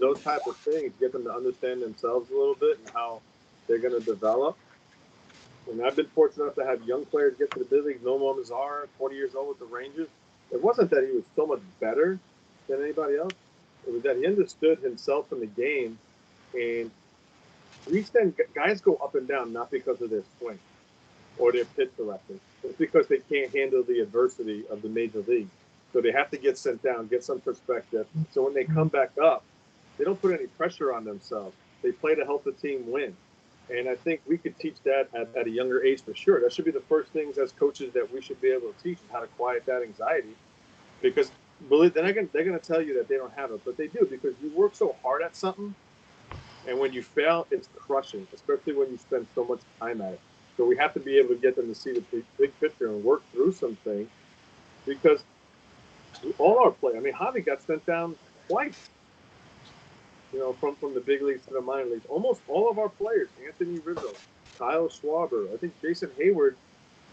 those type of things, get them to understand themselves a little bit and how they're going to develop. And I've been fortunate enough to have young players get to the big leagues. Nomar Mazara, 20 years old with the Rangers. It wasn't that he was so much better than anybody else. It was that he understood himself in the game. And we stand, guys go up and down not because of their swing or their pitch selection. It's because they can't handle the adversity of the major league. So they have to get sent down, get some perspective. So when they come back up, they don't put any pressure on themselves. They play to help the team win. And I think we could teach that at a younger age for sure. That should be the first things as coaches that we should be able to teach, how to quiet that anxiety. Because believe they're going to tell you that they don't have it, but they do, because you work so hard at something, and when you fail, it's crushing, especially when you spend so much time at it. So we have to be able to get them to see the big picture and work through some things, because all our players, I mean, Javi got sent down twice, from the big leagues to the minor leagues. Almost all of our players, Anthony Rizzo, Kyle Schwarber, I think Jason Hayward,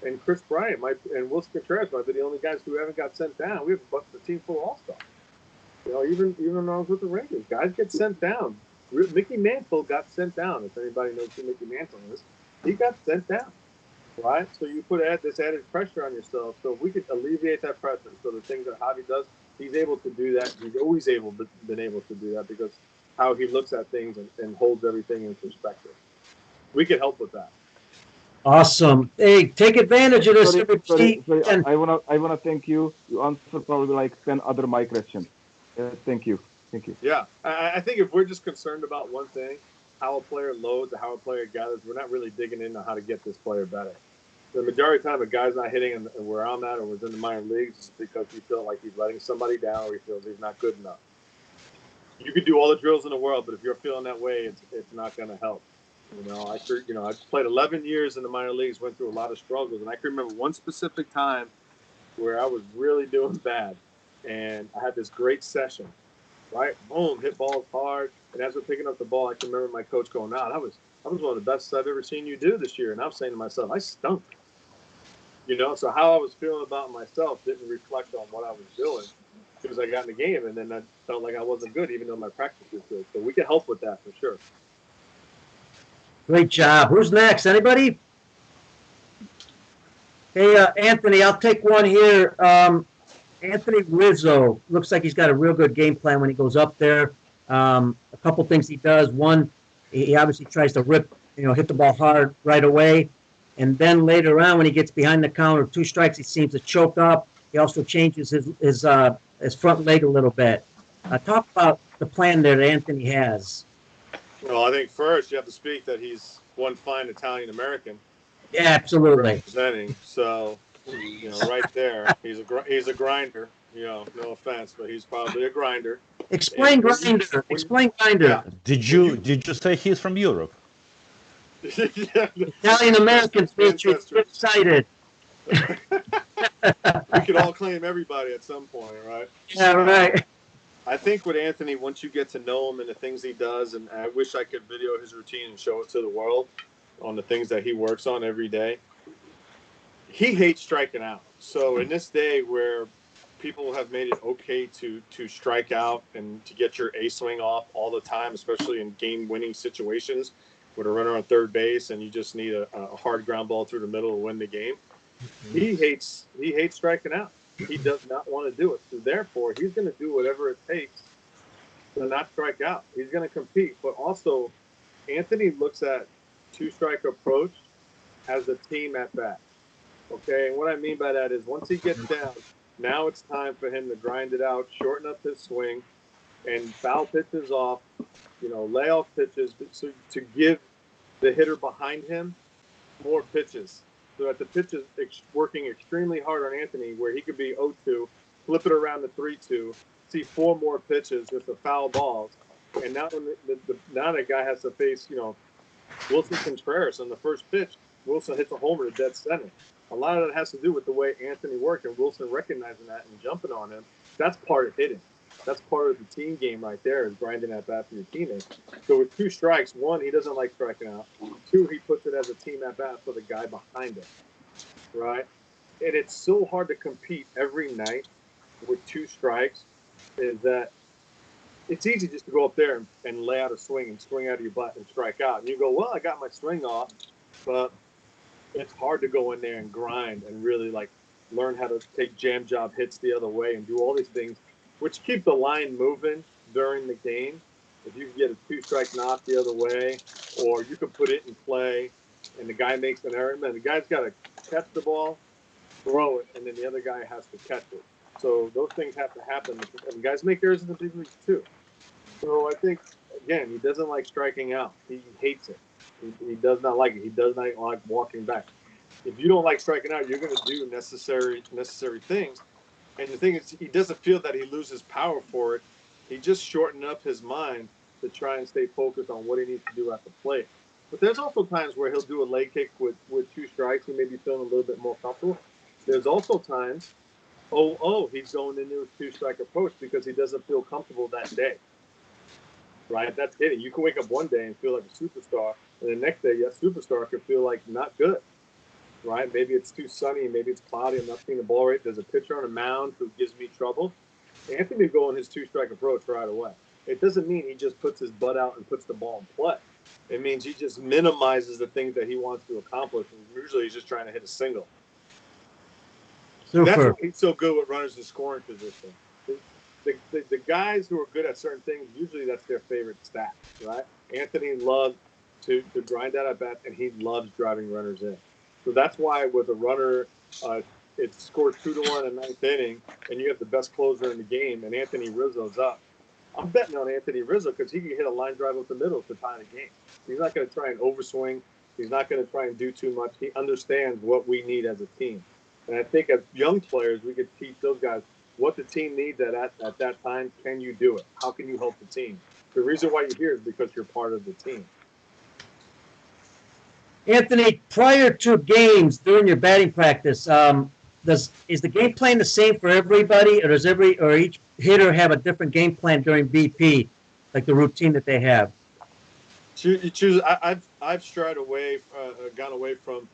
and Chris Bryant and Wilson Contreras might be the only guys who haven't got sent down. We have a team full of all-stars. Even when I was with the Rangers, guys get sent down. Mickey Mantle got sent down. If anybody knows who Mickey Mantle is, he got sent down, right? So you put this added pressure on yourself. So if we could alleviate that pressure, so the things that Javi does, he's able to do that. He's always been able to do that because how he looks at things and holds everything in perspective. We could help with that. Awesome. Hey, take advantage of this. Sorry. I wanna thank you. You answered probably like 10 other my questions. Thank you. Yeah, I think if we're just concerned about one thing, how a player loads or how a player gathers, we're not really digging into how to get this player better. The majority of the time, a guy's not hitting where I'm at or was in the minor leagues is because he feels like he's letting somebody down or he feels he's not good enough. You could do all the drills in the world, but if you're feeling that way, it's not going to help. I played 11 years in the minor leagues, went through a lot of struggles, and I can remember one specific time where I was really doing bad, and I had this great session, right? Boom, hit balls hard, and as we're picking up the ball, I can remember my coach going, "Nah, that was one of the best I've ever seen you do this year," and I'm saying to myself, "I stunk." So how I was feeling about myself didn't reflect on what I was doing because I got in the game, and then I felt like I wasn't good, even though my practice was good. So we can help with that for sure. Great job. Who's next? Anybody? Hey, Anthony, I'll take one here. Anthony Rizzo looks like he's got a real good game plan when he goes up there. A couple things he does. One, he obviously tries to hit the ball hard right away. And then later on, when he gets behind the counter, 2 strikes, he seems to choke up. He also changes his front leg a little bit. Talk about the plan there that Anthony has. Well, I think first you have to speak that he's one fine Italian American. Yeah, absolutely. Representing. So, right there, he's a grinder. No offense, but he's probably a grinder. Explain grinder. Yeah. Did you say he's from Europe? Yeah. Italian Americans make you excited. We could all claim everybody at some point, right? Yeah, right. I think with Anthony, once you get to know him and the things he does, and I wish I could video his routine and show it to the world on the things that he works on every day. He hates striking out. So in this day where people have made it okay to strike out and to get your A swing off all the time, especially in game-winning situations with a runner on third base and you just need a hard ground ball through the middle to win the game. He hates striking out. He does not want to do it. So therefore, he's going to do whatever it takes to not strike out. He's going to compete. But also, Anthony looks at 2-strike approach as a team at bat. Okay, and what I mean by that is once he gets down, now it's time for him to grind it out, shorten up his swing, and foul pitches off, lay off pitches to give the hitter behind him more pitches. So that the pitch is working extremely hard on Anthony, where he could be 0-2, flip it around to 3-2, see 4 more pitches with the foul balls, and now when now that guy has to face Wilson Contreras on the first pitch. Wilson hits a homer to dead center. A lot of that has to do with the way Anthony worked and Wilson recognizing that and jumping on him. That's part of hitting. That's part of the team game right there, is grinding at bat for your teammates. So with 2 strikes, 1, he doesn't like striking out. 2, he puts it as a team at bat for the guy behind him, right? And it's so hard to compete every night with 2 strikes, is that it's easy just to go up there and lay out a swing and swing out of your butt and strike out. And you go, well, I got my swing off, but it's hard to go in there and grind and really like learn how to take jam job hits the other way and do all these things, which keep the line moving during the game. If you can get a 2-strike knock the other way, or you can put it in play, and the guy makes an error, man, the guy's got to catch the ball, throw it, and then the other guy has to catch it. So those things have to happen. And guys make errors in the big leagues too. So I think, again, he doesn't like striking out. He hates it. He does not like it. He does not like walking back. If you don't like striking out, you're going to do necessary things. And the thing is, he doesn't feel that he loses power for it. He just shortened up his mind to try and stay focused on what he needs to do at the plate. But there's also times where he'll do a leg kick with 2 strikes. He may be feeling a little bit more comfortable. There's also times, he's going into a 2-strike approach because he doesn't feel comfortable that day. Right? That's hitting. You can wake up one day and feel like a superstar, and the next day, that superstar could feel like not good. Right? Maybe it's too sunny, maybe it's cloudy, I'm not seeing the ball right. There's a pitcher on a mound who gives me trouble. Anthony will go in his 2-strike approach right away. It doesn't mean he just puts his butt out and puts the ball in play. It means he just minimizes the things that he wants to accomplish, and usually he's just trying to hit a single. Super. That's why he's so good with runners in scoring position. The guys who are good at certain things, usually that's their favorite stat, right? Anthony loves to grind out at bat, and he loves driving runners in. So that's why with a runner, it scores 2-1 in the 9th inning, and you have the best closer in the game, and Anthony Rizzo's up. I'm betting on Anthony Rizzo because he can hit a line drive up the middle to tie the game. He's not going to try and overswing. He's not going to try and do too much. He understands what we need as a team. And I think as young players, we could teach those guys what the team needs at that time. Can you do it? How can you help the team? The reason why you're here is because you're part of the team. Anthony, prior to games during your batting practice, is the game plan the same for everybody, or does each hitter have a different game plan during BP, like the routine that they have? I've strayed away, gone away from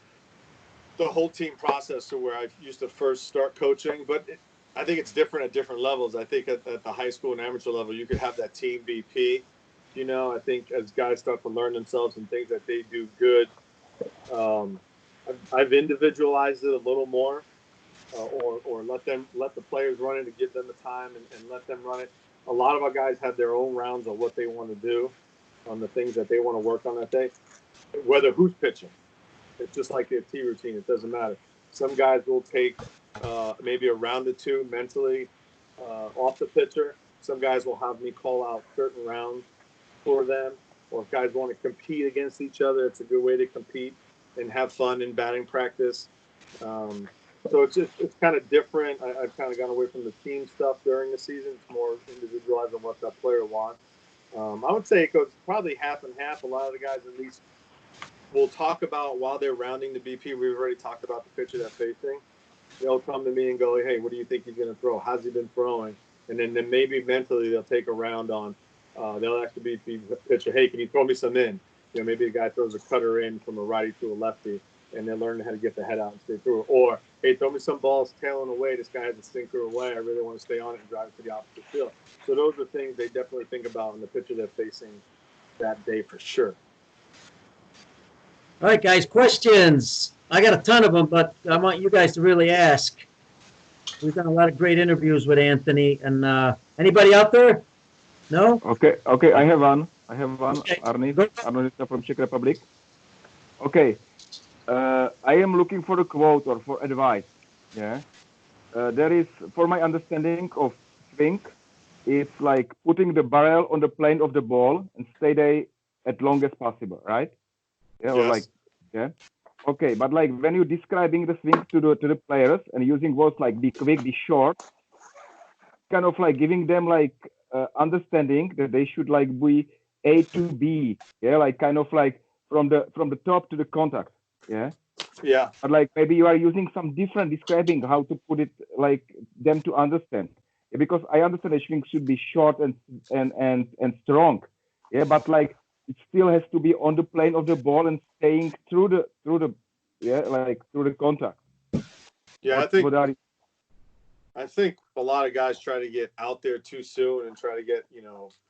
the whole team process to where I used to first start coaching, but I think it's different at different levels. I think at the high school and amateur level, you could have that team BP. I think as guys start to learn themselves and things that they do good, I've individualized it a little more, or let the players run it and give them the time and let them run it. A lot of our guys have their own rounds of what they want to do on the things that they want to work on that day, whether who's pitching. It's just like their T routine. It doesn't matter. Some guys will take maybe a round or two mentally off the pitcher. Some guys will have me call out certain rounds for them. Or if guys want to compete against each other, it's a good way to compete and have fun in batting practice. So it's kind of different. I've kind of gone away from the team stuff during the season. It's more individualized on what that player wants. I would say it goes probably half and half. A lot of the guys at least will talk about while they're rounding the BP. We've already talked about the pitcher they're facing. They'll come to me and go, hey, what do you think he's going to throw? How's he been throwing? And then maybe mentally they'll take a round on. They'll ask the BP pitcher, hey, can you throw me some in? Maybe a guy throws a cutter in from a righty to a lefty, and they're learning how to get the head out and stay through it. Or, hey, throw me some balls tailing away. This guy has a sinker away. I really want to stay on it and drive it to the opposite field. So those are things they definitely think about in the pitcher they're facing that day for sure. All right, guys, questions. I got a ton of them, but I want you guys to really ask. We've done a lot of great interviews with Anthony. And anybody out there? No? Okay, I have one. Okay. Arnolita from Czech Republic. Okay, I am looking for a quote or for advice. Yeah, there is, for my understanding of swing, it's like putting the barrel on the plane of the ball and stay there as long as possible, right? Yeah, Yes. or like, yeah. Okay, but like when you're describing the swing to the players and using words like be quick, be short, kind of like giving them like understanding that they should like be A to B, yeah, like kind of like from the top to the contact, yeah. Yeah. But like maybe you are using some different describing how to put it like them to understand, yeah, because I understand the swing should be short and strong, yeah, but like it still has to be on the plane of the ball and staying through the yeah, like through the contact. Yeah, What are you? I think a lot of guys try to get out there too soon and try to get,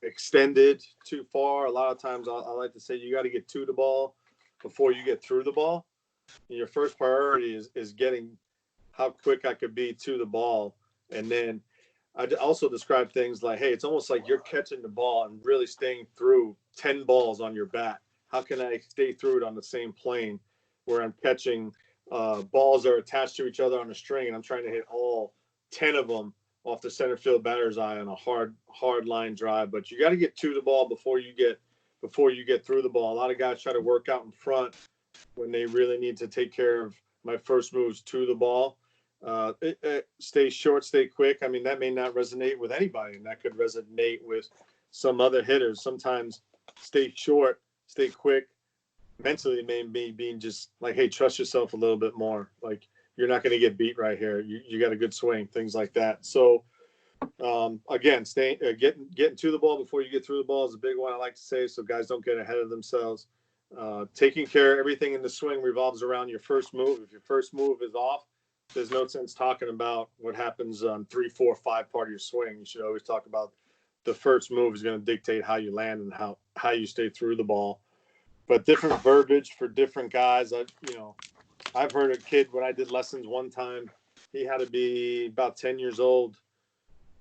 extended too far. A lot of times I like to say you got to get to the ball before you get through the ball. And your first priority is getting how quick I could be to the ball. And then I also describe things like, hey, it's almost like you're catching the ball and really staying through 10 balls on your bat. How can I stay through it on the same plane where I'm catching balls that are attached to each other on a string and I'm trying to hit all 10 of them off the center field batter's eye on a hard line drive. But you got to get to the ball before you get through the ball. A lot of guys try to work out in front when they really need to take care of my first moves to the ball. Stay short, stay quick. I mean, that may not resonate with anybody, and that could resonate with some other hitters. Sometimes stay short, stay quick. Mentally, maybe being just like, hey, trust yourself a little bit more. Like, you're not going to get beat right here. You got a good swing, things like that. So, again, getting to the ball before you get through the ball is a big one I like to say, so guys don't get ahead of themselves. Taking care of everything in the swing revolves around your first move. If your first move is off, there's no sense talking about what happens on 3, 4, 5 part of your swing. You should always talk about the first move is going to dictate how you land and how you stay through the ball. But different verbiage for different guys. I've heard a kid when I did lessons one time. He had to be about 10 years old,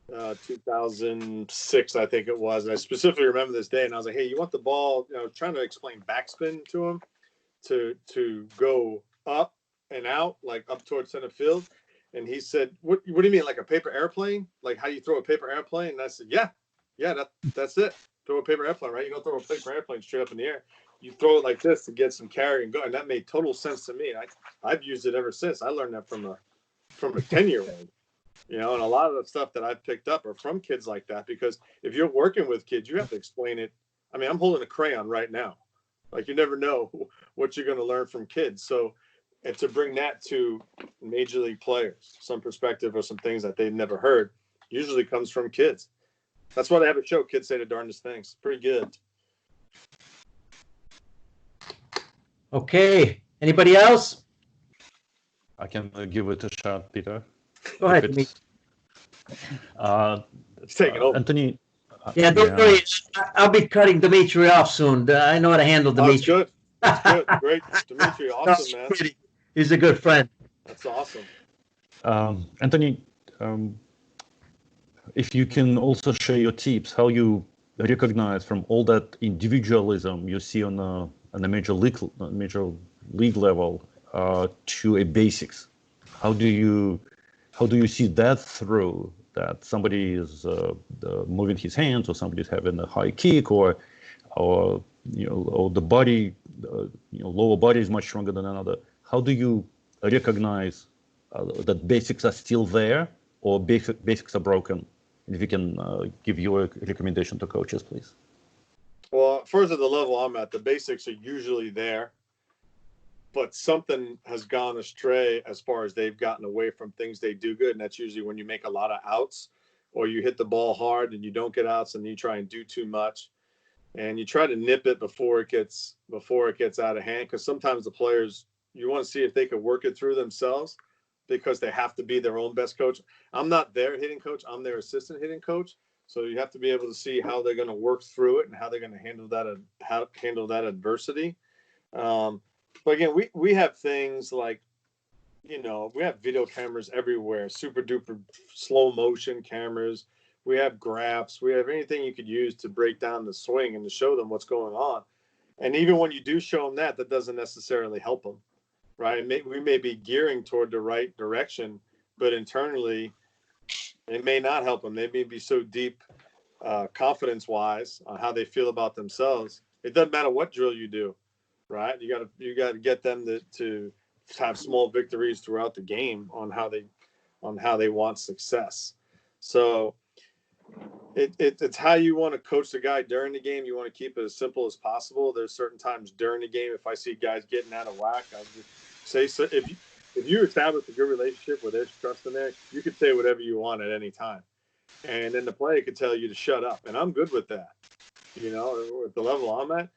2006, I think it was. And I specifically remember this day. And I was like, hey, you want the ball? I was trying to explain backspin to him to go up and out, like up towards center field. And he said, what do you mean, like a paper airplane? Like how you throw a paper airplane? And I said, yeah, that's it. Throw a paper airplane, right? You don't throw a paper airplane straight up in the air. You throw it like this to get some carry and go. And that made total sense to me. I've used it ever since. I learned that from a 10-year-old. And a lot of the stuff that I've picked up are from kids like that, because if you're working with kids, you have to explain it. I mean, I'm holding a crayon right now. Like, you never know what you're going to learn from kids. So, and to bring that to major league players, some perspective or some things that they've never heard, usually comes from kids. That's why they have a show, Kids Say the Darndest Things. Pretty good. Okay. Anybody else? I can give it a shot, Peter. Go ahead, If Dimitri. It's taking over. Anthony. Yeah, don't worry. I'll be cutting Dimitri off soon. I know how to handle That's Dimitri. good. That's good. Great. Dimitri, awesome, man. He's a good friend. That's awesome. Anthony, if you can also share your tips, how you recognize from all that individualism you see on a major league level to a basics. How do you see that through? That somebody is moving his hands, or somebody's having a high kick, or the body, lower body is much stronger than another. How do you recognize that basics are still there, or basics are broken? If you can give your recommendation to coaches, please. Well, first, at the level I'm at, the basics are usually there, but something has gone astray as far as they've gotten away from things they do good. And that's usually when you make a lot of outs, or you hit the ball hard and you don't get outs, and you try and do too much, and you try to nip it before it gets out of hand. Because sometimes the players, you want to see if they can work it through themselves, because they have to be their own best coach. I'm not their hitting coach. I'm their assistant hitting coach. So you have to be able to see how they're going to work through it and how they're going to handle adversity. But again, we have things like, we have video cameras everywhere, super duper slow motion cameras. We have graphs. We have anything you could use to break down the swing and to show them what's going on. And even when you do show them that doesn't necessarily help them, right? We may be gearing toward the right direction, but internally, it may not help them. They may be so deep confidence-wise on how they feel about themselves. It doesn't matter what drill you do, right? You got to get them to have small victories throughout the game on how they want success. So it's how you want to coach the guy during the game. You want to keep it as simple as possible. There's certain times during the game, if I see guys getting out of whack, I just say, so if you establish a good relationship where there's trust in there, you can say whatever you want at any time. And then the player could tell you to shut up. And I'm good with that, at the level I'm at,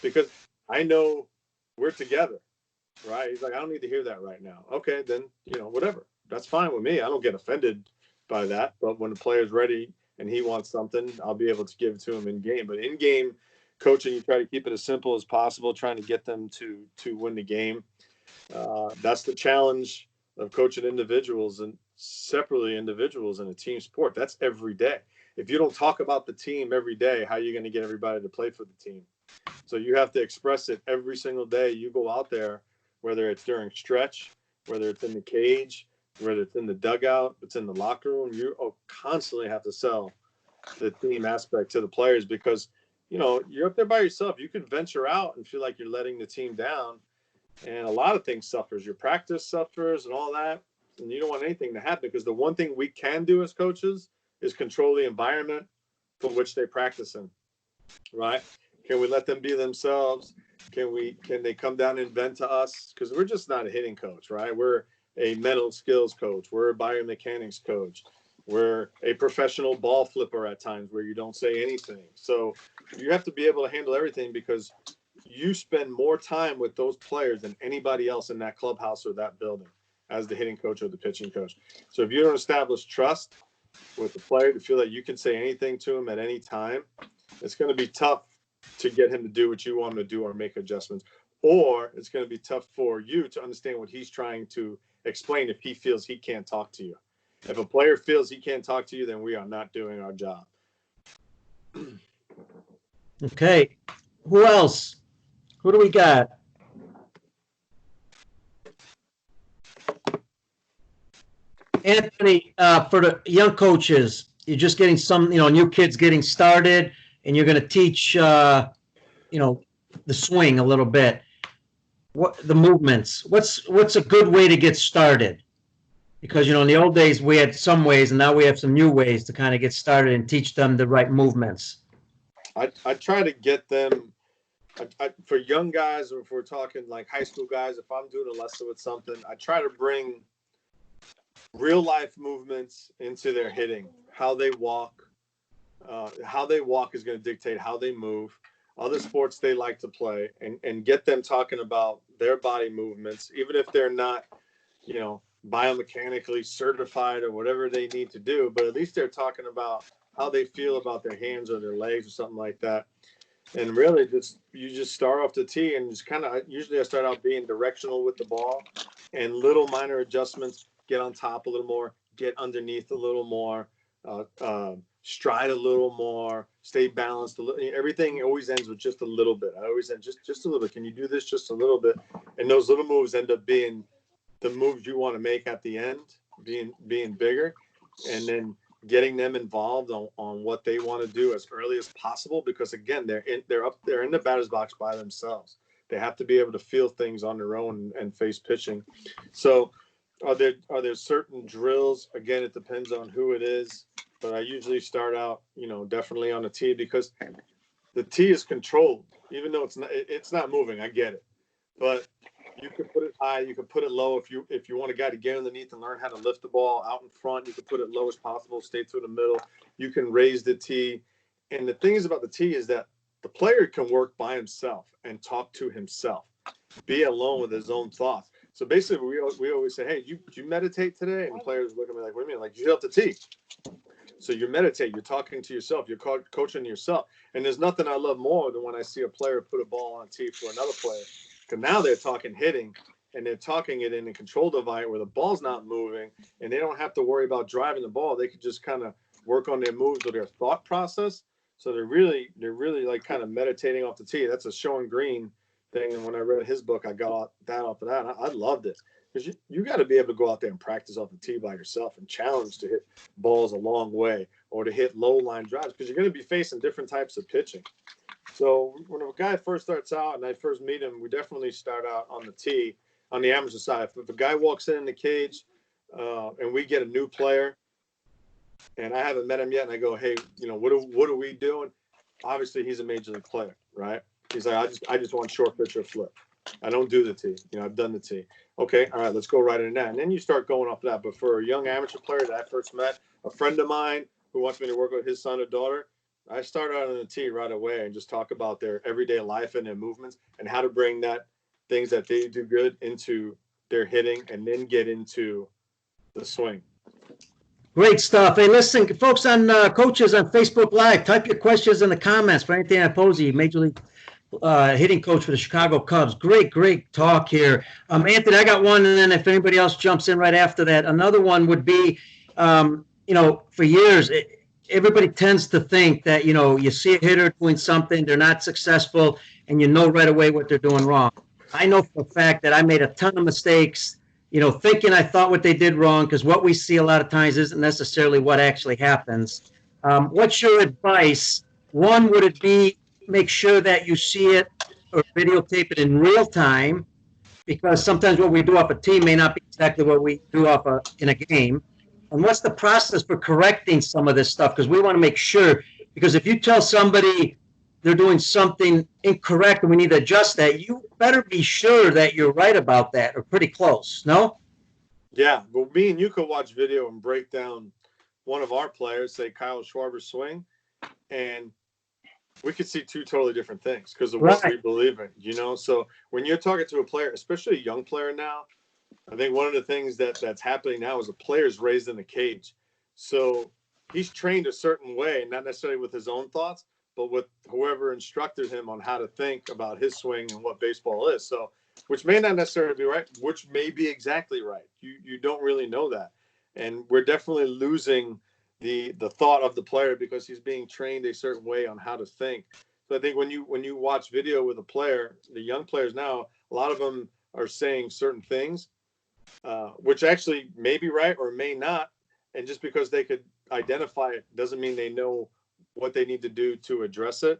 because I know we're together, right? He's like, I don't need to hear that right now. Okay, then, whatever. That's fine with me. I don't get offended by that. But when the player's ready and he wants something, I'll be able to give it to him in game. But in game coaching, you try to keep it as simple as possible, trying to get them to win the game. That's the challenge of coaching individuals and separately individuals in a team sport. That's every day. If you don't talk about the team every day, how are you going to get everybody to play for the team? So you have to express it every single day you go out there, whether it's during stretch, whether it's in the cage, whether it's in the dugout, it's in the locker room. You constantly have to sell the team aspect to the players because, you're up there by yourself. You could venture out and feel like you're letting the team down. And a lot of things suffers. Your practice suffers and all that. And you don't want anything to happen because the one thing we can do as coaches is control the environment for which they practice in, right? Can we let them be themselves? Can they come down and vent to us? Because we're just not a hitting coach, right? We're a mental skills coach. We're a biomechanics coach. We're a professional ball flipper at times where you don't say anything. So you have to be able to handle everything because you spend more time with those players than anybody else in that clubhouse or that building as the hitting coach or the pitching coach. So if you don't establish trust with the player to feel that you can say anything to him at any time, it's going to be tough to get him to do what you want him to do or make adjustments. Or it's going to be tough for you to understand what he's trying to explain if he feels he can't talk to you. If a player feels he can't talk to you, then we are not doing our job. Okay. Who else? Who do we got? Anthony, for the young coaches, you're just getting some, new kids getting started, and you're going to teach, the swing a little bit. What the movements? What's a good way to get started? Because in the old days we had some ways, and now we have some new ways to kind of get started and teach them the right movements. I try to get them. For young guys, or if we're talking like high school guys, if I'm doing a lesson with something, I try to bring real life movements into their hitting. How they walk is going to dictate how they move. Other sports they like to play, and get them talking about their body movements, even if they're not, biomechanically certified or whatever they need to do. But at least they're talking about how they feel about their hands or their legs or something like that. And really, you just start off the tee and just kind of, usually I start out being directional with the ball and little minor adjustments, get on top a little more, get underneath a little more, stride a little more, stay balanced a little. Everything always ends with just a little bit. I always end just a little bit. Can you do this just a little bit? And those little moves end up being the moves you want to make at the end, being bigger, and then getting them involved on what they want to do as early as possible, because again, they're in the batter's box by themselves. They have to be able to feel things on their own and face pitching. So are there certain drills? Again, it depends on who it is, but I usually start out, definitely on the tee, because the tee is controlled, even though it's not moving. I get it, but you can put it high, you can put it low. If you want a guy to get underneath and learn how to lift the ball out in front, you can put it low as possible, stay through the middle. You can raise the tee. And the thing is about the tee is that the player can work by himself and talk to himself, be alone with his own thoughts. So basically, we always say, hey, did you meditate today? And the players look at me like, what do you mean? Like, you hit up the tee. So you meditate, you're talking to yourself, you're coaching yourself. And there's nothing I love more than when I see a player put a ball on a tee for another player. Because now they're talking hitting, and they're talking it in a controlled environment where the ball's not moving, and they don't have to worry about driving the ball. They could just kind of work on their moves or their thought process. So they're really like kind of meditating off the tee. That's a Sean Green thing. And when I read his book, I got that off of that. I loved it. Because you got to be able to go out there and practice off the tee by yourself and challenge to hit balls a long way or to hit low line drives, because you're going to be facing different types of pitching. So when a guy first starts out and I first meet him, we definitely start out on the tee on the amateur side. If a guy walks in the cage and we get a new player and I haven't met him yet, and I go, hey, what are we doing? Obviously, he's a major league player, right? He's like, I just want short pitch or flip. I don't do the tee. I've done the tee. Okay, all right, let's go right in that. And then you start going off that. But for a young amateur player that I first met, a friend of mine who wants me to work with his son or daughter, I start out on the tee right away and just talk about their everyday life and their movements and how to bring things that they do good into their hitting and then get into the swing. Great stuff. Hey, listen, folks on coaches on Facebook Live, type your questions in the comments for Anthony Iapoce, Major League hitting coach for the Chicago Cubs. Great talk here. Anthony, I got one, and then if anybody else jumps in right after that, another one would be, for years, everybody tends to think that, you see a hitter doing something, they're not successful, and you know right away what they're doing wrong. I know for a fact that I made a ton of mistakes, thinking I thought what they did wrong, because what we see a lot of times isn't necessarily what actually happens. What's your advice? One, would it be make sure that you see it or videotape it in real time, because sometimes what we do off a team may not be exactly what we do in a game. And what's the process for correcting some of this stuff? Because we want to make sure, because if you tell somebody they're doing something incorrect and we need to adjust that, you better be sure that you're right about that or pretty close. No? Yeah, but me and you could watch video and break down one of our players, say Kyle Schwarber's swing, and we could see two totally different things because of what we believe in, So when you're talking to a player, especially a young player now, I think one of the things that's happening now is a player's raised in a cage. So he's trained a certain way, not necessarily with his own thoughts, but with whoever instructed him on how to think about his swing and what baseball is. So, which may not necessarily be right, which may be exactly right. You don't really know that. And we're definitely losing the thought of the player because he's being trained a certain way on how to think. So I think when you watch video with a player, the young players now, a lot of them are saying certain things, which actually may be right or may not. And just because they could identify it doesn't mean they know what they need to do to address it.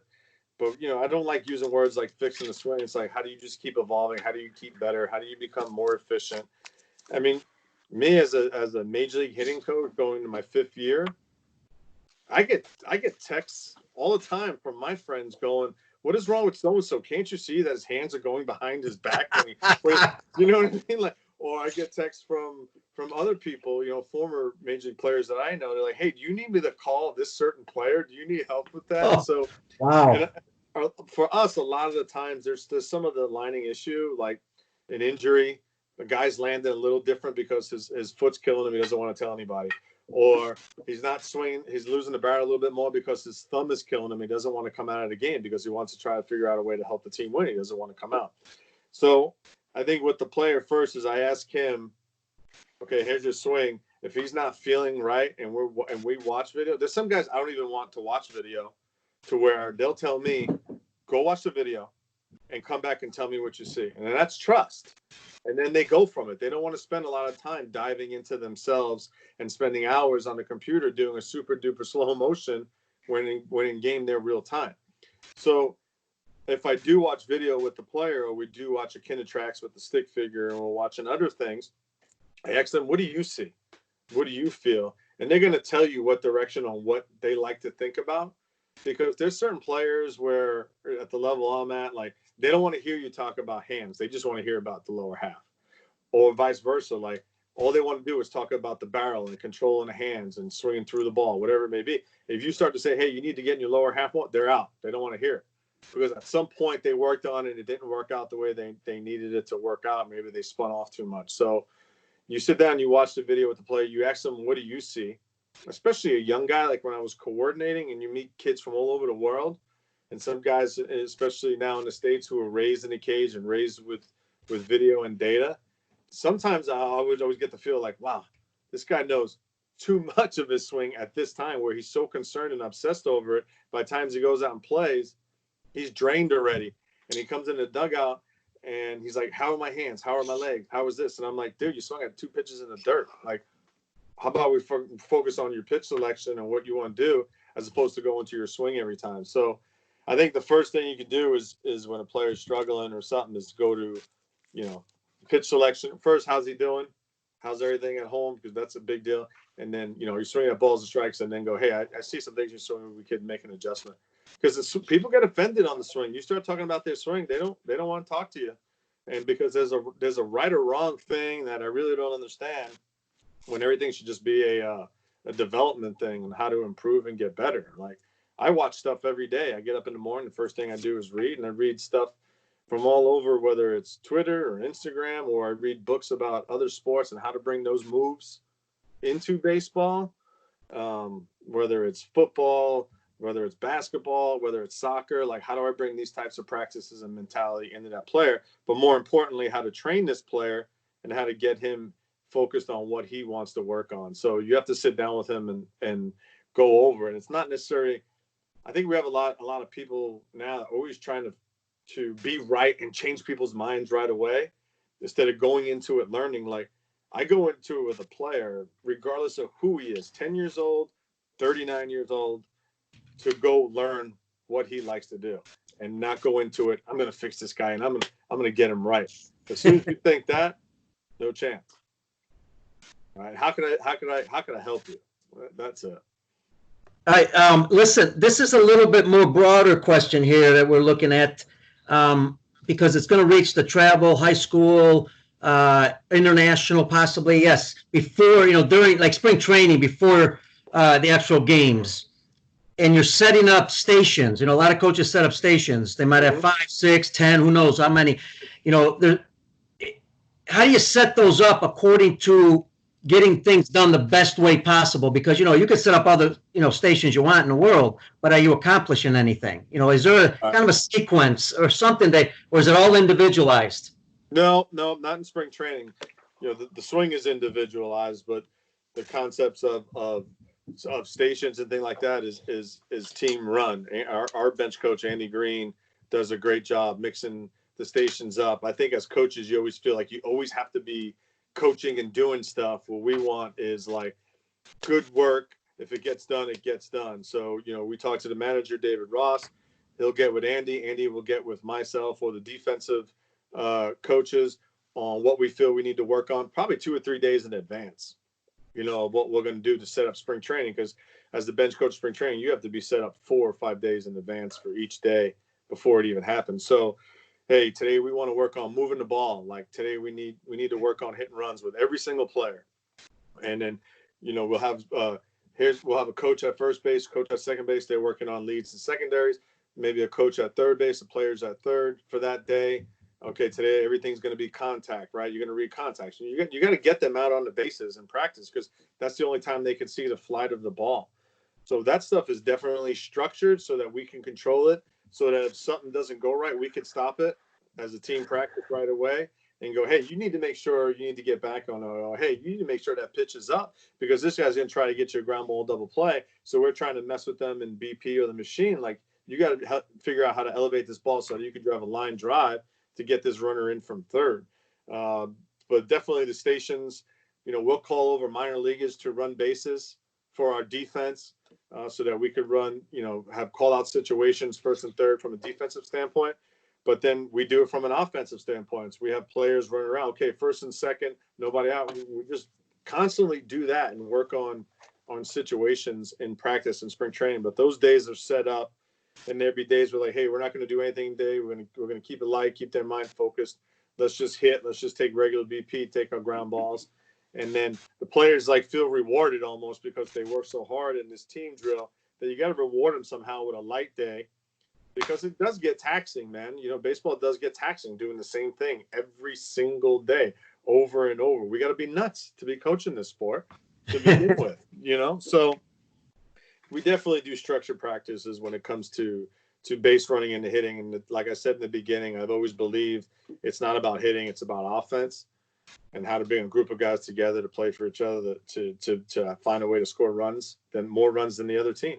But, I don't like using words like fixing the swing. It's like, how do you just keep evolving? How do you keep better? How do you become more efficient? I mean, me as a major league hitting coach going to my 5th year, I get texts all the time from my friends going, "What is wrong with so-and-so? Can't you see that his hands are going behind his back?" You know what I mean? Like, or I get texts from other people, former major league players that I know. They're like, "Hey, do you need me to call this certain player? Do you need help with that?" Oh, so, wow. And for us, a lot of the times there's some of the lining issue, like an injury. The guy's landed a little different because his foot's killing him. He doesn't want to tell anybody. Or he's not swinging. He's losing the barrel a little bit more because his thumb is killing him. He doesn't want to come out of the game because he wants to try to figure out a way to help the team win. He doesn't want to come out. So I think with the player first is I ask him, okay, here's your swing. If he's not feeling right and we watch video, there's some guys I don't even want to watch video to where they'll tell me, go watch the video and come back and tell me what you see. And that's trust. And then they go from it. They don't want to spend a lot of time diving into themselves and spending hours on the computer doing a super duper slow motion when in game they're real time. So if I do watch video with the player, or we do watch a Kinetrax with the stick figure, and we're watching other things, I ask them, what do you see? What do you feel? And they're going to tell you what direction on what they like to think about. Because there's certain players where at the level I'm at, like they don't want to hear you talk about hands. They just want to hear about the lower half, or vice versa. Like all they want to do is talk about the barrel and controlling the hands and swinging through the ball, whatever it may be. If you start to say, hey, you need to get in your lower half, they're out. They don't want to hear it because at some point they worked on it and it didn't work out the way they needed it to work out. Maybe they spun off too much. So you sit down, you watch the video with the player, you ask them, what do you see? Especially a young guy, like when I was coordinating and you meet kids from all over the world, and some guys, especially now in the States, who are raised in a cage and raised with video and data, sometimes I would always get the feel like, wow, this guy knows too much of his swing at this time where he's so concerned and obsessed over it. By the time he goes out and plays, he's drained already. And he comes in the dugout and he's like, how are my hands? How are my legs? How is this? And I'm like, dude, you swung at 2 pitches in the dirt. Like, how about we focus on your pitch selection and what you want to do as opposed to going to your swing every time? So I think the first thing you can do is when a player is struggling or something is to go to, pitch selection. First, how's he doing? How's everything at home? Because that's a big deal. And then, you're swinging at balls and strikes and then go, hey, I see some things you're swinging. We could make an adjustment. Because people get offended on the swing. You start talking about their swing, they don't want to talk to you. And because there's a right or wrong thing that I really don't understand, when everything should just be a development thing and how to improve and get better. Like I watch stuff every day. I get up in the morning, the first thing I do is read, and I read stuff from all over, whether it's Twitter or Instagram, or I read books about other sports and how to bring those moves into baseball. whether it's football, whether it's basketball, whether it's soccer. Like, how do I bring these types of practices and mentality into that player? But more importantly, how to train this player and how to get him focused on what he wants to work on. So you have to sit down with him and go over it. It's not necessarily. I think we have a lot of people now always trying to be right and change people's minds right away instead of going into it learning. Like, I go into it with a player, regardless of who he is, 10 years old, 39 years old, to go learn what he likes to do and not go into it. I'm going to fix this guy and I'm going to get him right. As soon as you think that, no chance. All right. How could I help you? That's it. All right. Listen, this is a little bit more broader question here that we're looking at, because it's going to reach the travel, high school, international, possibly. Yes, before, during like spring training, before the actual games, and you're setting up stations. A lot of coaches set up stations. They might have 5, 6, 10, who knows how many. How do you set those up according to getting things done the best way possible? Because you can set up other stations you want in the world, but are you accomplishing anything? Is there a kind of a sequence or something or is it all individualized? No, not in spring training. The swing is individualized, but the concepts of stations and things like that is team run. Our bench coach Andy Green does a great job mixing the stations up. I think as coaches, you always feel like you always have to be coaching and doing stuff. What we want is like good work. If it gets done, it gets done. So we talk to the manager David Ross. He'll get with Andy. Andy will get with myself or the defensive coaches on what we feel we need to work on, probably 2 or 3 days in advance. What we're going to do to set up spring training, because as the bench coach spring training, you have to be set up 4 or 5 days in advance for each day before it even happens. So, hey, today we want to work on moving the ball. Like today we need to work on hit and runs with every single player. And then, we'll have a coach at first base, coach at second base. They're working on leads and secondaries, maybe a coach at third base, the players at third for that day. Okay, today everything's going to be contact, right? You're going to read contacts. You got to get them out on the bases and practice, because that's the only time they can see the flight of the ball. So that stuff is definitely structured so that we can control it, so that if something doesn't go right, we can stop it as a team practice right away and go, hey, you need to make sure you need to get back on, or hey, you need to make sure that pitch is up, because this guy's going to try to get you a ground ball double play. So we're trying to mess with them in BP or the machine. Like, you got to figure out how to elevate this ball so that you can drive a line drive to get this runner in from third. But definitely the stations, we'll call over minor leaguers to run bases for our defense, so that we could run, have call out situations first and third from a defensive standpoint. But then we do it from an offensive standpoint. So we have players running around. Okay, first and second, nobody out. We just constantly do that and work on situations in practice and spring training. But those days are set up. And there'd be days where like, hey, we're not going to do anything today. We're going to keep it light, keep their mind focused. Let's just hit. Let's just take regular BP, take our ground balls. And then the players like feel rewarded almost, because they work so hard in this team drill, that you got to reward them somehow with a light day, because it does get taxing, man. Baseball does get taxing doing the same thing every single day over and over. We got to be nuts to be coaching this sport to begin with, So we definitely do structured practices when it comes to base running and hitting. And like I said in the beginning, I've always believed it's not about hitting, it's about offense, and how to bring a group of guys together to play for each other to find a way to score more runs than the other team.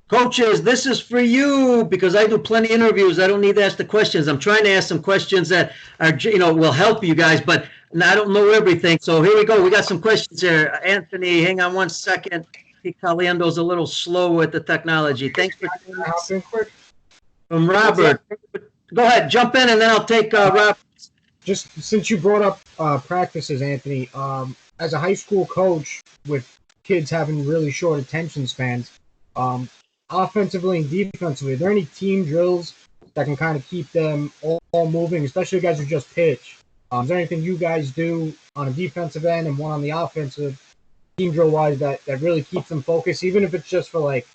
Coaches, this is for you, because I do plenty of interviews. I don't need to ask the questions. I'm trying to ask some questions that are, will help you guys, but I don't know everything. So here we go. We got some questions here. Anthony, hang on one second. Caliendo's a little slow with the technology. Thanks for quick. From Robert. Go ahead, jump in, and then I'll take Robert. Just since you brought up practices, Anthony, as a high school coach with kids having really short attention spans, offensively and defensively, are there any team drills that can kind of keep them all moving, especially guys who just pitch? Is there anything you guys do on a defensive end and one on the offensive, team drill wise, that really keeps them focused, even if it's just for like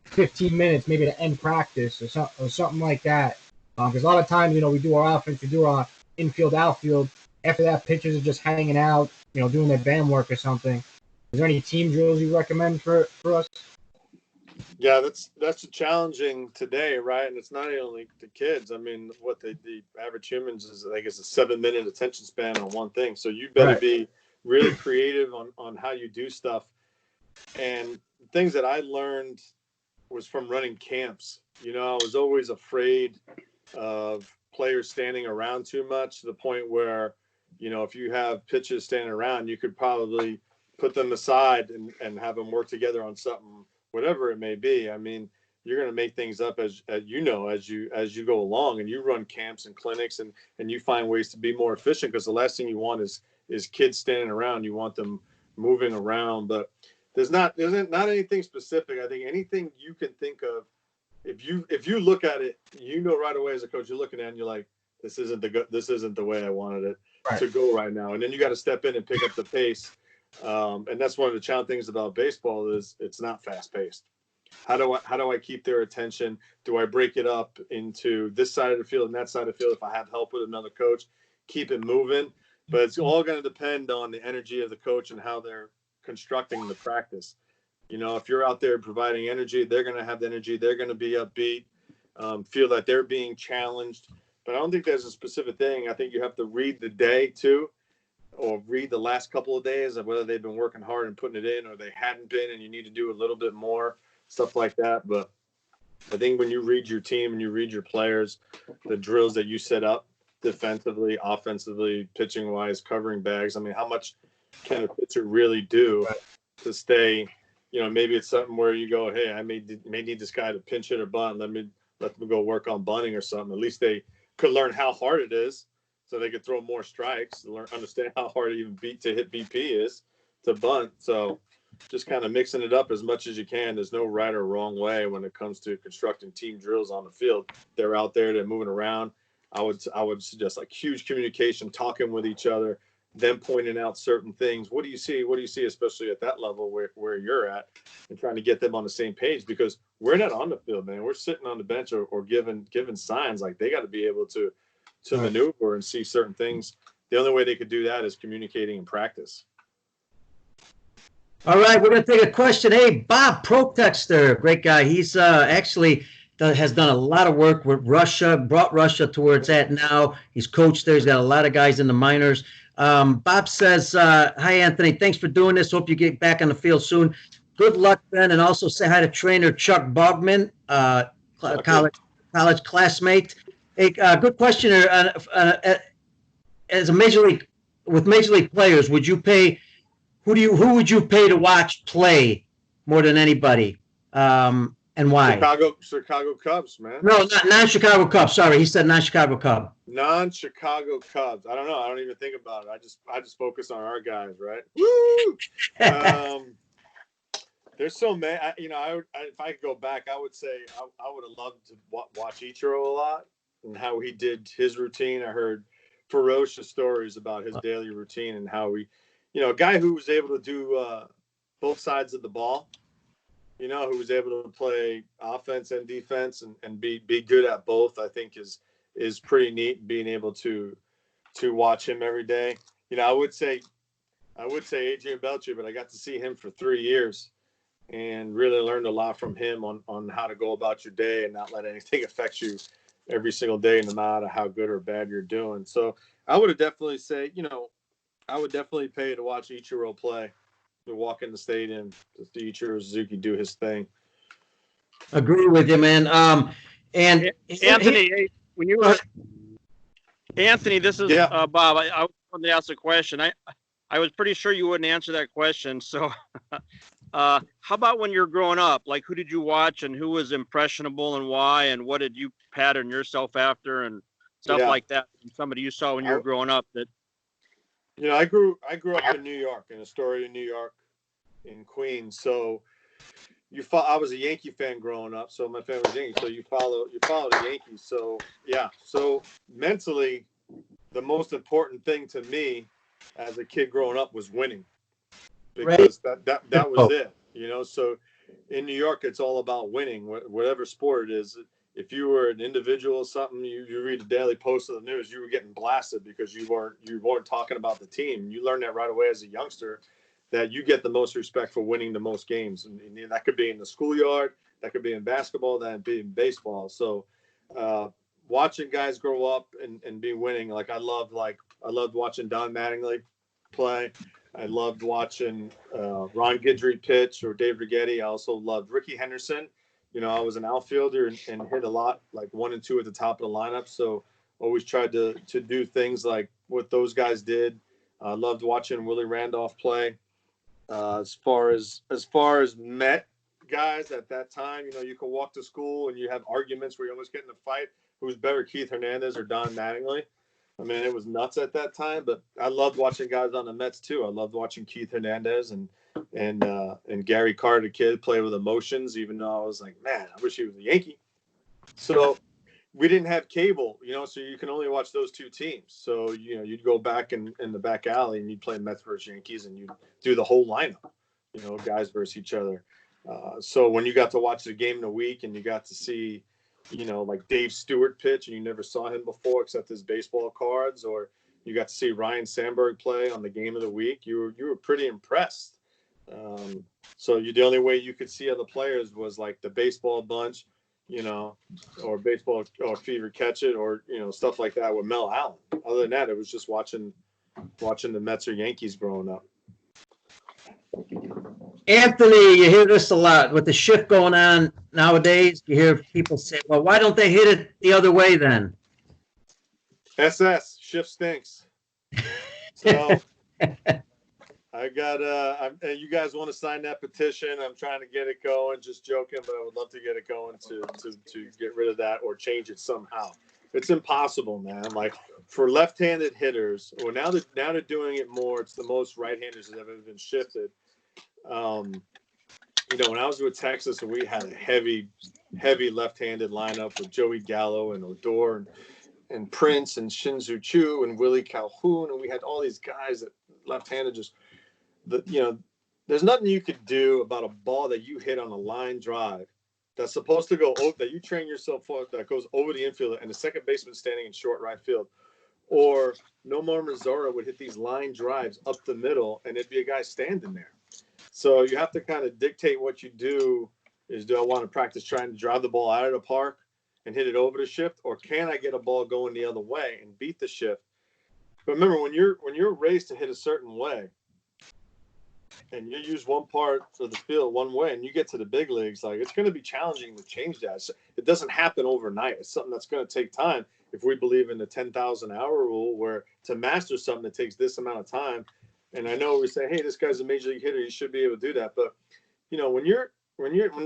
15 minutes, maybe to end practice or something like that? Because a lot of times, we do our offense, we do our infield, outfield. After that, pitchers are just hanging out, doing their band work or something. Is there any team drills you recommend for us? Yeah, that's challenging today, right? And it's not only the kids. I mean, what the average humans is, I guess, a 7-minute attention span on one thing. So you better Right. be really creative on how you do stuff. And things that I learned was from running camps. You know, I was always afraid of players standing around too much, to the point where, you know, if you have pitches standing around, you could probably put them aside and have them work together on something, whatever it may be. I mean, you're going to make things up as you know, as you go along, and you run camps and clinics, and you find ways to be more efficient, because the last thing you want is kids standing around. You want them moving around. But there's not anything specific. I think anything you can think of, if you look at it, you know right away as a coach, you're looking at it and you're like, this isn't the way I wanted it to go right now. And then you got to step in and pick up the pace. And that's one of the challenging things about baseball, is it's not fast paced. How do I keep their attention? Do I break it up into this side of the field and that side of the field? If I have help with another coach, keep it moving. But it's all going to depend on the energy of the coach and how they're constructing the practice. You know, if you're out there providing energy, they're going to have the energy. They're going to be upbeat, feel that they're being challenged. But I don't think there's a specific thing. I think you have to read the day too, or read the last couple of days of whether they've been working hard and putting it in, or they hadn't been, and you need to do a little bit more, stuff like that. But I think when you read your team and you read your players, the drills that you set up defensively, offensively, pitching wise, covering bags, I mean, how much can a pitcher really do to stay? You know, maybe it's something where you go, hey, I may need this guy to pinch hit or bunt. Let them go work on bunting or something. At least they could learn how hard it is, so they could throw more strikes, understand how hard it even to hit BP is to bunt. So just kind of mixing it up as much as you can. There's no right or wrong way when it comes to constructing team drills on the field. They're out there, they're moving around. I would suggest like huge communication, talking with each other, them pointing out certain things. What do you see? What do you see, especially at that level where you're at, and trying to get them on the same page, because we're not on the field, man. We're sitting on the bench or giving signs. Like, they got to be able to maneuver and see certain things. The only way they could do that is communicating in practice. All right, we're going to take a question. Hey, Bob Protexter, great guy. He's actually has done a lot of work with Russia, brought Russia to where it's at now. He's coached there. He's got a lot of guys in the minors. Bob says, hi, Anthony. Thanks for doing this. Hope you get back on the field soon. Good luck, Ben. And also say hi to trainer Chuck Bogman, college classmate. Hey, good question. As a major league players, would you pay? Who would you pay to watch play more than anybody, and why? Chicago Cubs, man. No, not non-Chicago Cubs. Sorry, he said non-Chicago Cub. Non-Chicago Cubs. I don't know. I don't even think about it. I just focus on our guys, right? Woo! There's so many. If I could go back, I would say I would have loved to watch Ichiro a lot and how he did his routine. I heard ferocious stories about his daily routine and how he, a guy who was able to do both sides of the ball, who was able to play offense and defense and be good at both, I think is pretty neat, being able to watch him every day. I would say Adrian Beltre, but I got to see him for 3 years and really learned a lot from him on how to go about your day and not let anything affect you every single day, no matter how good or bad you're doing. So I would definitely say, I would definitely pay to watch Ichiro play, to walk in the stadium, to see Ichiro Suzuki do his thing. Agree with you, man. And Anthony, Anthony, this is Bob. I wanted to ask a question. I was pretty sure you wouldn't answer that question. So, how about when you're growing up? Like, who did you watch and who was impressionable and why? And what did you pattern yourself after and stuff like that? Somebody you saw when you were growing up that. I grew up in New York, in Astoria, New York, in Queens. So I was a Yankee fan growing up. So my family was Yankee. So you follow the Yankees. So yeah. So mentally, the most important thing to me as a kid growing up was winning, because that was it. So in New York, it's all about winning, whatever sport it is. If you were an individual or something, you read the Daily Post or the news, you were getting blasted because you weren't talking about the team. You learned that right away as a youngster. that you get the most respect for winning the most games. And that could be in the schoolyard, that could be in basketball, that could be in baseball. So watching guys grow up and be winning, like I loved watching Don Mattingly play. I loved watching Ron Guidry pitch or Dave Righetti. I also loved Ricky Henderson. You know, I was an outfielder and hit a lot, like 1 and 2 at the top of the lineup. So always tried to do things like what those guys did. I loved watching Willie Randolph play. As far as Met guys at that time, you know, you could walk to school and you have arguments where you almost get in a fight. Who's better, Keith Hernandez or Don Mattingly? I mean, it was nuts at that time, but I loved watching guys on the Mets too. I loved watching Keith Hernandez and Gary Carter, kid, play with emotions, even though I was like, man, I wish he was a Yankee. So we didn't have cable, you know, so you can only watch those two teams. So, you know, you'd go back in the back alley and you'd play Mets versus Yankees and you'd do the whole lineup, you know, guys versus each other. So when you got to watch the game in a week and you got to see, you know, like Dave Stewart pitch and you never saw him before except his baseball cards, or you got to see Ryan Sandberg play on the game of the week, you were pretty impressed. So the only way you could see other players was like the baseball bunch, you know, or baseball or Fever Catch It, or, you know, stuff like that with Mel Allen. Other than that, it was just watching the Mets or Yankees growing up. Anthony, you hear this a lot with the shift going on nowadays. You hear people say, well, why don't they hit it the other way then? SS, shift stinks. So I got you guys want to sign that petition? I'm trying to get it going. Just joking, but I would love to get it going to get rid of that or change it somehow. It's impossible, man. Like for left-handed hitters, well, now they're doing it more. It's the most right-handers that have ever been shifted. You know, when I was with Texas and we had a heavy left-handed lineup with Joey Gallo and Odor and Prince and Shinzu Chu and Willie Calhoun, and we had all these guys that left-handed just. You know, there's nothing you could do about a ball that you hit on a line drive that's supposed to go that you train yourself for, that goes over the infielder and the second baseman standing in short right field. Or Nomar Mazara would hit these line drives up the middle and it'd be a guy standing there. So you have to kind of dictate what you do. Do I want to practice trying to drive the ball out of the park and hit it over the shift, or can I get a ball going the other way and beat the shift? But remember, when you're raised to hit a certain way, and you use one part of the field one way and you get to the big leagues, like it's going to be challenging to change that. So it doesn't happen overnight. It's something that's going to take time. If we believe in the 10,000 hour rule, where to master something that takes this amount of time. And I know we say, hey, this guy's a major league hitter, you should be able to do that. But you know, when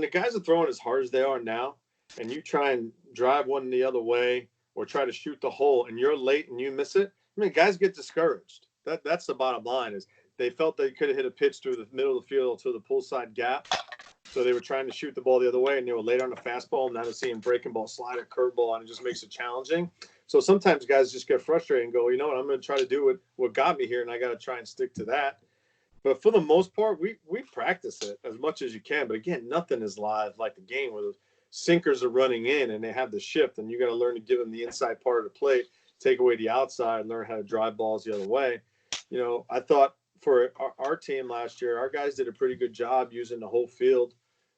the guys are throwing as hard as they are now and you try and drive one the other way or try to shoot the hole and you're late and you miss it, I mean, guys get discouraged. That's the bottom line. Is they felt they could have hit a pitch through the middle of the field to the pull side gap. So they were trying to shoot the ball the other way, and they were late on a fastball. And now they're seeing breaking ball, slide, a curveball, and it just makes it challenging. So sometimes guys just get frustrated and go, you know what, I'm going to try to do what got me here, and I got to try and stick to that. But for the most part, we practice it as much as you can. But again, nothing is live like the game where the sinkers are running in and they have the shift, and you got to learn to give them the inside part of the plate, take away the outside, and learn how to drive balls the other way. You know, I thought for our team last year, our guys did a pretty good job using the whole field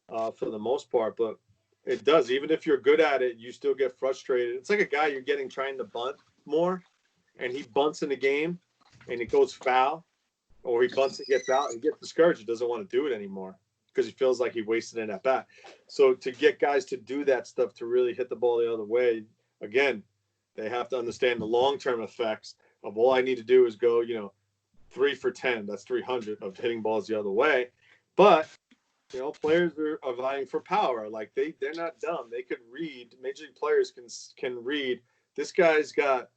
for the most part. But it does, even if you're good at it, you still get frustrated. It's like a guy you're getting trying to bunt more, and he bunts in the game, and it goes foul, or he bunts and gets out and gets discouraged. He doesn't want to do it anymore because he feels like he wasted an at bat. So to get guys to do that stuff, to really hit the ball the other way, again, they have to understand the long-term effects of all I need to do is go, you know, 3 for 10, that's 300 of hitting balls the other way. But, you know, players are vying for power. Like they're not dumb. They could read, major league players can read, this guy's got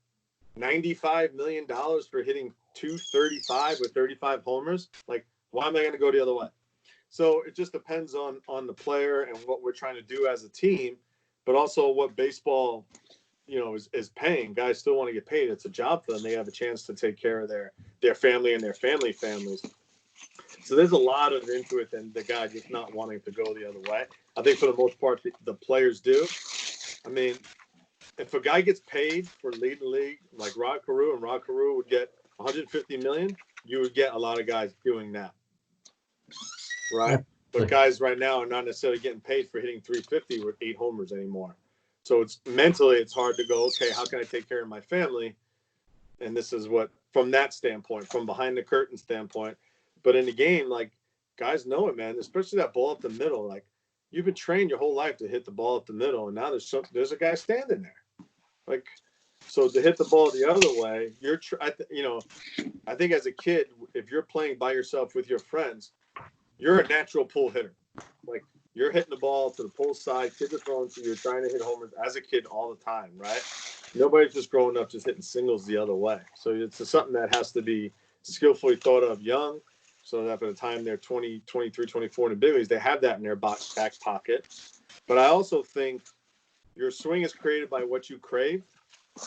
$95 million for hitting 235 with 35 homers. Like, why am I going to go the other way? So it just depends on the player and what we're trying to do as a team, but also what baseball, you know, is paying. Guys still want to get paid. It's a job for them. They have a chance to take care of their family and their families. So there's a lot of into it than the guy just not wanting to go the other way. I think for the most part, the players do. I mean, if a guy gets paid for leading the league, like Rod Carew, and Rod Carew would get $150 million, you would get a lot of guys doing that. right? But guys right now are not necessarily getting paid for hitting 350 with 8 homers anymore. So it's mentally, it's hard to go, okay, how can I take care of my family? And this is what, from that standpoint, from behind the curtain standpoint. But in the game, like, guys know it, man, especially that ball up the middle. Like, you've been trained your whole life to hit the ball up the middle, and now there's a guy standing there. Like, so to hit the ball the other way, I think as a kid, if you're playing by yourself with your friends, you're a natural pull hitter. Like, you're hitting the ball to the pull side, kids are throwing to you, you're trying to hit homers as a kid all the time, right? Nobody's just growing up just hitting singles the other way. So it's something that has to be skillfully thought of young, so that by the time they're 20, 23, 24 in the big leagues, they have that in their back pocket. But I also think your swing is created by what you crave.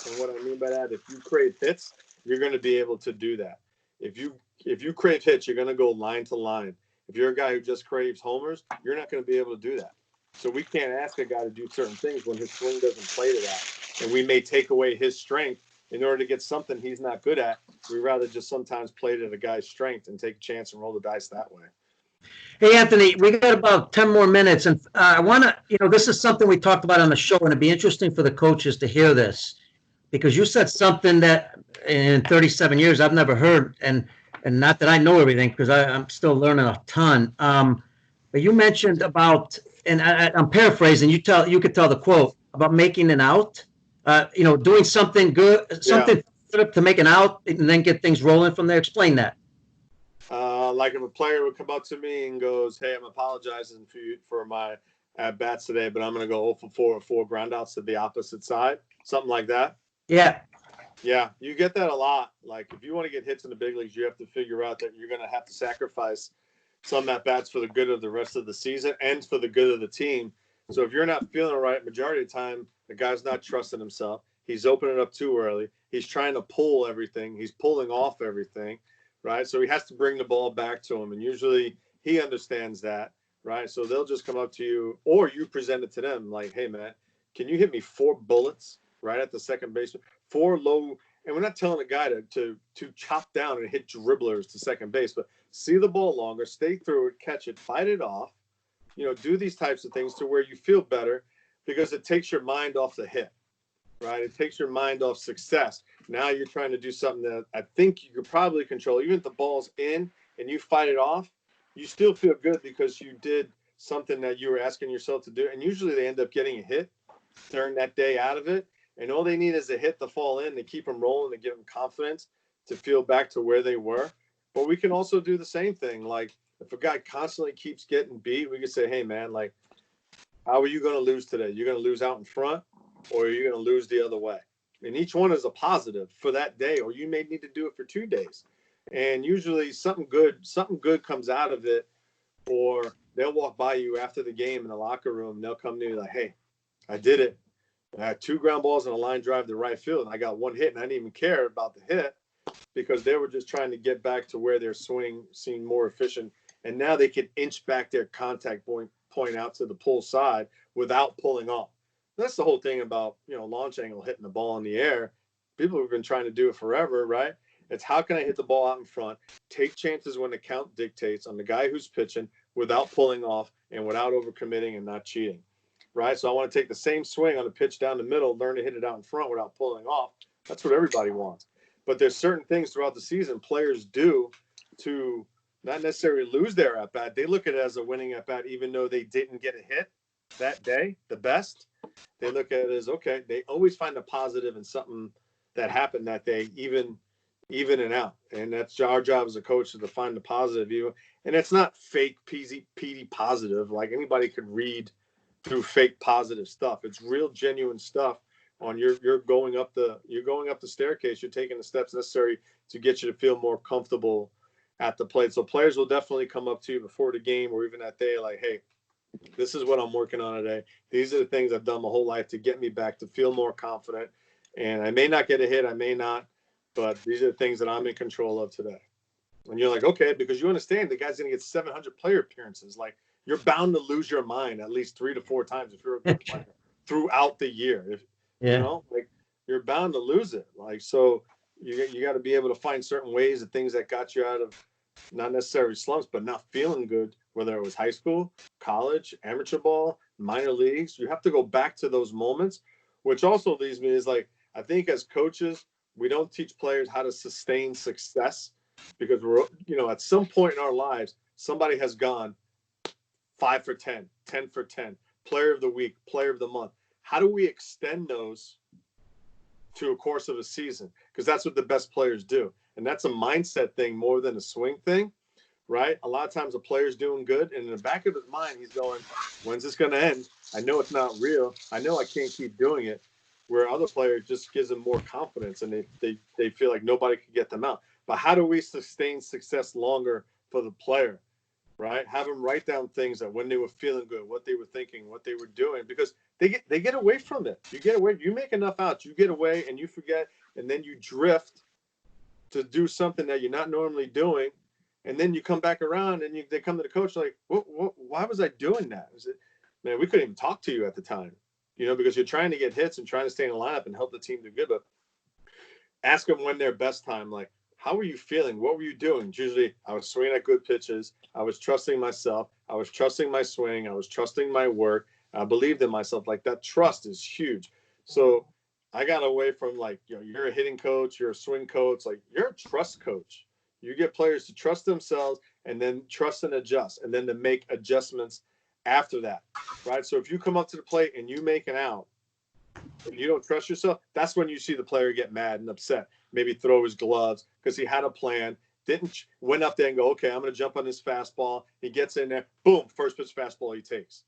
And what I mean by that, if you crave hits, you're going to be able to do that. If you crave hits, you're going to go line to line. If you're a guy who just craves homers, you're not going to be able to do that. So we can't ask a guy to do certain things when his swing doesn't play to that. And we may take away his strength in order to get something he's not good at. We rather just sometimes play to the guy's strength and take a chance and roll the dice that way. Hey, Anthony, we got about 10 more minutes, and I want to, this is something we talked about on the show, and it'd be interesting for the coaches to hear this, because you said something that in 37 years I've never heard, and not that I know everything, because I'm still learning a ton. But you mentioned about, and I'm paraphrasing, you could tell the quote about making an out, doing something good, something to make an out, and then get things rolling from there. Explain that. Like if a player would come up to me and goes, "Hey, I'm apologizing for my at bats today, but I'm going to go 0 for 4 or 4 groundouts to the opposite side," something like that. Yeah. Yeah, you get that a lot. Like, if you want to get hits in the big leagues, you have to figure out that you're going to have to sacrifice some at bats for the good of the rest of the season and for the good of the team. So if you're not feeling right, majority of the time, the guy's not trusting himself. He's opening up too early. He's trying to pull everything. He's pulling off everything, right? So he has to bring the ball back to him. And usually he understands that, right? So they'll just come up to you, or you present it to them like, "Hey, man, can you hit me 4 bullets right at the second baseman? 4 low," and we're not telling a guy to chop down and hit dribblers to second base, but see the ball longer, stay through it, catch it, fight it off, do these types of things to where you feel better, because it takes your mind off the hit, right? It takes your mind off success. Now you're trying to do something that I think you could probably control. Even if the ball's in and you fight it off, you still feel good because you did something that you were asking yourself to do. And usually they end up getting a hit during that day out of it. And all they need is a hit to fall in to keep them rolling, to give them confidence, to feel back to where they were. But we can also do the same thing. Like, if a guy constantly keeps getting beat, we can say, "Hey, man, like, how are you going to lose today? You're going to lose out in front, or are you going to lose the other way?" And each one is a positive for that day, or you may need to do it for 2 days. And usually something good comes out of it, or they'll walk by you after the game in the locker room, and they'll come to you like, "Hey, I did it. I had 2 ground balls and a line drive to right field, and I got 1 hit, and I didn't even care about the hit because they were just trying to get back to where their swing seemed more efficient. And now they can inch back their contact point out to the pull side without pulling off." That's the whole thing about, launch angle, hitting the ball in the air. People have been trying to do it forever, right? It's how can I hit the ball out in front, take chances when the count dictates on the guy who's pitching without pulling off and without overcommitting and not cheating. Right? So I want to take the same swing on a pitch down the middle, learn to hit it out in front without pulling off. That's what everybody wants. But there's certain things throughout the season players do to not necessarily lose their at-bat. They look at it as a winning at-bat, even though they didn't get a hit that day, the best. They look at it as, okay, they always find a positive in something that happened that day, even and out. And that's our job as a coach, is to find the positive. And it's not fake PD positive. Like, anybody could read through fake positive stuff. It's real genuine stuff. On you're going up the staircase. You're taking the steps necessary to get you to feel more comfortable at the plate. So players will definitely come up to you before the game or even that day, like, "Hey, this is what I'm working on today. These are the things I've done my whole life to get me back to feel more confident. And I may not get a hit, I may not, but these are the things that I'm in control of today." And you're like, okay, because you understand the guy's going to get 700 player appearances. Like, you're bound to lose your mind at least 3 to 4 times if you're a good player throughout the year. Like, you're bound to lose it. Like, so you got to be able to find certain ways and things that got you out of not necessarily slumps, but not feeling good, whether it was high school, college, amateur ball, minor leagues. You have to go back to those moments, which also leads me is like, I think as coaches, we don't teach players how to sustain success because we're, at some point in our lives, somebody has gone 5 for 10, 10 for 10, player of the week, player of the month. How do we extend those to a course of a season? Because that's what the best players do. And that's a mindset thing more than a swing thing, right? A lot of times a player's doing good, and in the back of his mind, he's going, when's this going to end? I know it's not real. I know I can't keep doing it. Where other players just gives them more confidence, and they feel like nobody can get them out. But how do we sustain success longer for the player, right? Have them write down things that when they were feeling good, what they were thinking, what they were doing, because they get away from it. You get away, you make enough outs, you get away and you forget, and then you drift to do something that you're not normally doing, and then you come back around and they come to the coach like, why was I doing that? Is it, man, we couldn't even talk to you at the time, because you're trying to get hits and trying to stay in the lineup and help the team do good. But ask them when their best time, like, how were you feeling? What were you doing? Usually I was swinging at good pitches. I was trusting myself. I was trusting my swing. I was trusting my work. I believed in myself. Like, that trust is huge. So I got away from like, you're a hitting coach, you're a swing coach, like you're a trust coach. You get players to trust themselves and then trust and adjust, and then to make adjustments after that, right? So if you come up to the plate and you make an out and you don't trust yourself, that's when you see the player get mad and upset, maybe throw his gloves because he had a plan, went up there and go, okay, I'm going to jump on this fastball. He gets in there, boom, first pitch fastball he takes,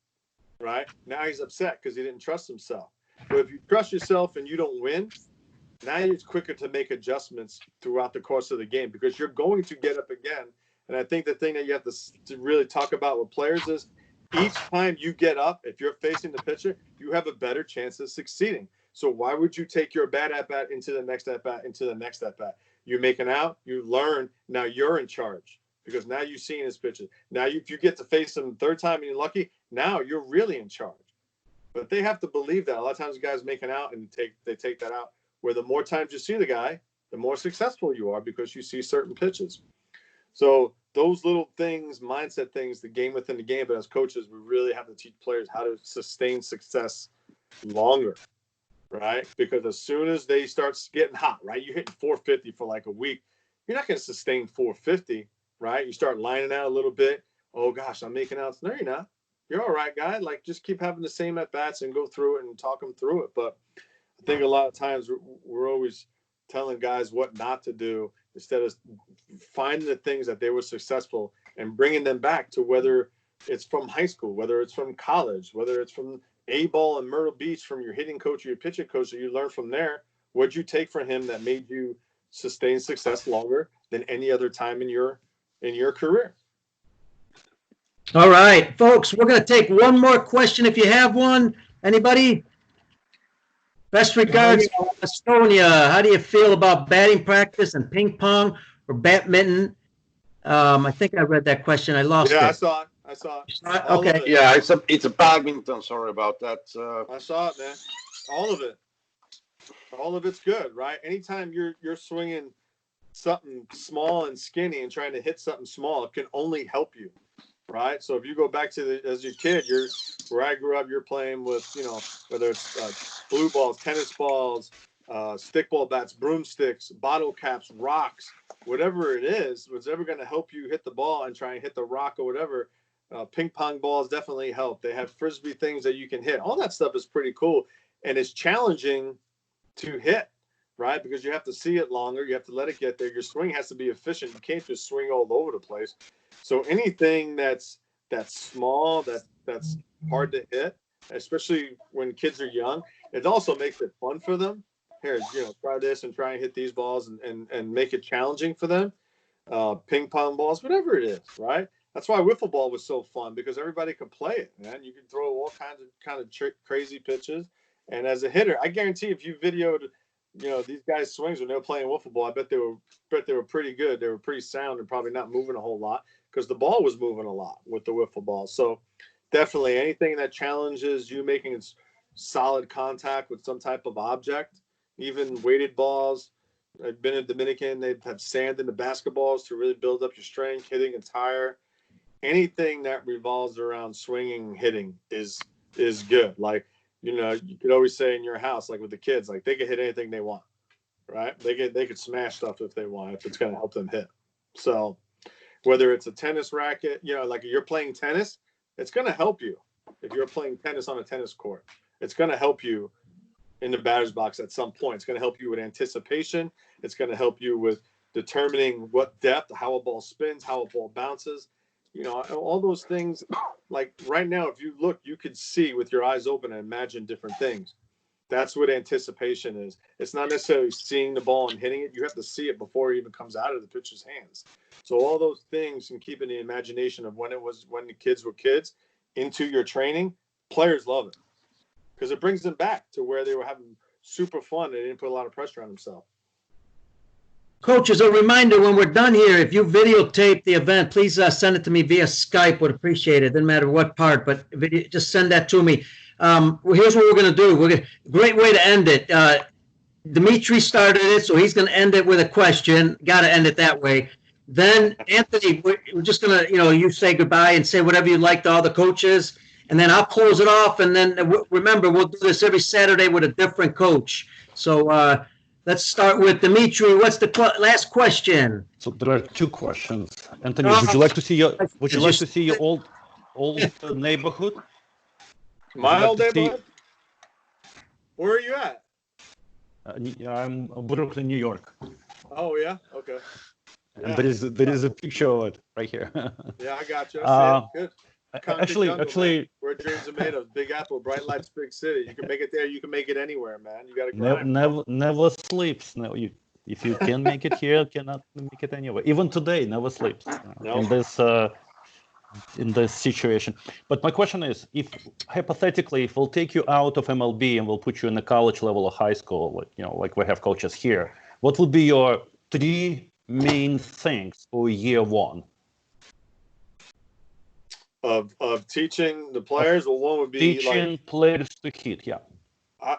right? Now he's upset because he didn't trust himself. But if you trust yourself and you don't win, now it's quicker to make adjustments throughout the course of the game because you're going to get up again. And I think the thing that you have to really talk about with players is each time you get up, if you're facing the pitcher, you have a better chance of succeeding. So why would you take your bad at-bat into the next at-bat, into the next at-bat? You make an out, you learn, now you're in charge because now you've seen his pitches. Now if you get to face him the third time and you're lucky, now you're really in charge. But they have to believe that. A lot of times guys make an out and they take that out, where the more times you see the guy, the more successful you are because you see certain pitches. So those little things, mindset things, the game within the game, but as coaches, we really have to teach players how to sustain success longer, right? Because as soon as they start getting hot, right, you're hitting 450 for like a week, you're not going to sustain 450, right? You start lining out a little bit. Oh, gosh, I'm making outs. No, you're not. You're all right, guy. Like, just keep having the same at-bats and go through it and talk them through it. But I think a lot of times we're always telling guys what not to do instead of finding the things that they were successful and bringing them back to whether it's from high school, whether it's from college, whether it's from A-ball in Myrtle Beach, from your hitting coach or your pitching coach that you learned from there. What'd you take from him that made you sustain success longer than any other time in your career? All right, folks, we're going to take one more question if you have one. Anybody? Best regards, Estonia. How do you feel about batting practice and ping pong or badminton? I think I read that question. I lost it. Yeah, I saw it. Okay. Yeah, it's a badminton. Sorry about that. I saw it, man. All of it. All of it's good, right? Anytime you're swinging something small and skinny and trying to hit something small, it can only help you, right? So if you go back to as your kid, where I grew up, you're playing with, whether it's blue balls, tennis balls, stickball bats, broomsticks, bottle caps, rocks, whatever it is, what's ever going to help you hit the ball and try and hit the rock or whatever. Ping pong balls definitely help. They have frisbee things that you can hit. All that stuff is pretty cool, and it's challenging to hit, right? Because you have to see it longer. You have to let it get there. Your swing has to be efficient. You can't just swing all over the place. So anything that's small, that's hard to hit, especially when kids are young, it also makes it fun for them. Here, try this and try and hit these balls and make it challenging for them. Ping pong balls, whatever it is, right? That's why wiffle ball was so fun, because everybody could play it, man. You can throw all kinds of crazy pitches. And as a hitter, I guarantee if you videoed, these guys' swings when they were playing wiffle ball, I bet they were pretty good. They were pretty sound and probably not moving a whole lot because the ball was moving a lot with the wiffle ball. So definitely anything that challenges you making solid contact with some type of object, even weighted balls, I've been in Dominican. They have sand in the basketballs to really build up your strength, hitting and tire. Anything that revolves around swinging, hitting is good. Like, you could always say in your house, like with the kids, like they can hit anything they want, right? They could smash stuff if they want, if it's going to help them hit. So whether it's a tennis racket, like you're playing tennis, it's going to help you. If you're playing tennis on a tennis court, it's going to help you in the batter's box at some point. It's going to help you with anticipation. It's going to help you with determining what depth, how a ball spins, how a ball bounces. All those things. Like right now, if you look, you could see with your eyes open and imagine different things. That's what anticipation is. It's not necessarily seeing the ball and hitting it. You have to see it before it even comes out of the pitcher's hands. So all those things and keeping the imagination of when the kids were kids into your training, players love it because it brings them back to where they were having super fun. They didn't put a lot of pressure on themselves. Coach, as a reminder, when we're done here, if you videotape the event, please send it to me via Skype. Would appreciate it. Doesn't matter what part, but just send that to me. Here's what we're going to do. Great way to end it. Dimitri started it, so he's going to end it with a question. Got to end it that way. Then, Anthony, we're just going to, you say goodbye and say whatever you like to all the coaches, and then I'll close it off. And then remember, we'll do this every Saturday with a different coach. So, let's start with Dimitri. What's the last question? So there are two questions. Anthony, would you like to see your old neighborhood? My old neighborhood? Where are you at? I'm Brooklyn, New York. Oh yeah, okay. And there is a picture of it right here. Yeah, I got you. I see it. Good. Actually, where dreams are made of. Big Apple, bright lights, big city. You can make it there. You can make it anywhere, man. You got to grind. Never sleeps. No, if you can make it here, cannot make it anywhere. Even today, never sleeps. In this situation. But my question is, if hypothetically, if we'll take you out of MLB and we'll put you in the college level or high school, like we have coaches here, what would be your 3 main things for year 1? Of teaching the players? Well, one would be teaching players to hit. Yeah. I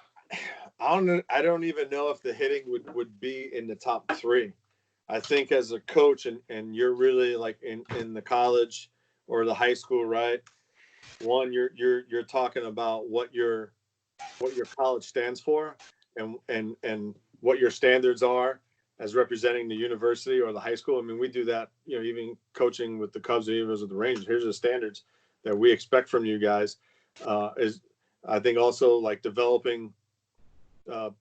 don't even know if the hitting would be in the top 3. I think as a coach and you're really like in the college or the high school, right? One, you're talking about what your college stands for and what your standards are as representing the university or the high school. I mean, we do that, even coaching with the Cubs or even with the Rangers. Here's the standards that we expect from you guys. Is I think also like developing